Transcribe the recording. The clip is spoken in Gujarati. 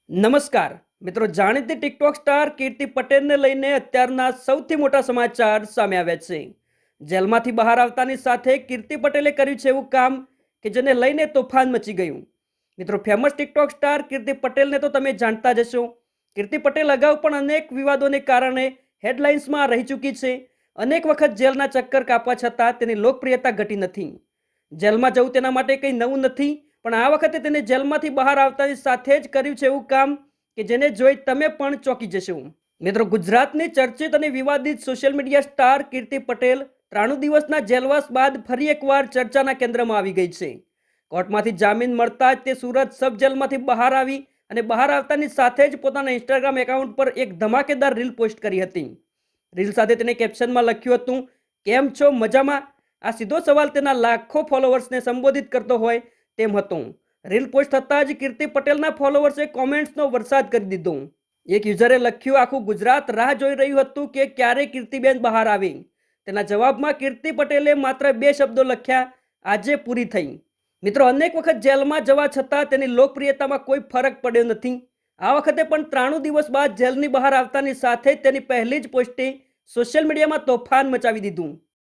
નમસ્કાર મિત્રો, જાણીતી ટિકટોક સ્ટાર કીર્તિ પટેલને લઈને અત્યારના સૌથી મોટા સમાચાર સામે આવ્યા છે. જેલમાંથી બહાર આવતાની સાથે કીર્તિ પટેલે કર્યું છે એવું કામ કે જેને લઈને તોફાન મચી ગયું. મિત્રો, ફેમસ ટિકટોક સ્ટાર કીર્તિ પટેલને તો તમે જાણતા જ હશો. કીર્તિ પટેલ અગાઉ પણ અનેક વિવાદોને કારણે હેડલાઇન્સમાં રહી ચૂકી છે. અનેક વખત જેલના ચક્કર કાપવા છતાં તેની લોકપ્રિયતા ઘટી નથી. જેલમાં જવું તેના માટે કંઈ નવું નથી, પણ આ વખતે તેને જેલમાંથી બહાર આવતાની સાથે જ કર્યું છે એવું કામ કે જેને જોઈ તમે પણ ચોંકી જશો. મિત્રો, ગુજરાતની ચર્ચિત અને વિવાદિત સોશિયલ મીડિયા સ્ટાર કીર્તિ પટેલ 93 દિવસના જેલવાસ બાદ ફરી એકવાર ચર્ચાના કેન્દ્રમાં આવી ગઈ છે. કોર્ટમાંથી જામીન મળતા જ તે સુરત સબ જેલમાંથી બહાર આવી અને બહાર આવતાની સાથે જ પોતાના ઇન્સ્ટાગ્રામ એકાઉન્ટ પર એક ધમાકેદાર રીલ પોસ્ટ કરી હતી. રીલ સાથે તેને કેપ્શનમાં લખ્યું હતું, કેમ છો, મજામાં? આ સીધો સવાલ તેના લાખો ફોલોવર્સને સંબોધિત કરતો હોય તેમ હતું. રીલ પોસ્ટ થતાં જ કીર્તિ પટેલના ફોલોવર્સે કોમેન્ટ્સનો વરસાદ કરી દીધો. એક યુઝરે લખ્યું, આખું ગુજરાત રાહ જોઈ રહ્યું હતું કે ક્યારે કીર્તિબેન બહાર આવે. તેના જવાબમાં કીર્તિ પટેલે માત્ર 2 શબ્દો લખ્યા, આજે પૂરી થઈ. મિત્રો, અનેક વખત જેલમાં જવા છતાં તેની લોકપ્રિયતામાં કોઈ ફરક પડ્યો નથી. આ વખતે પણ 93 દિવસ બાદ જેલની બહાર આવતાની સાથે જ તેની પહેલી જ પોસ્ટે સોશિયલ મીડિયામાં તોફાન મચાવી દીધું.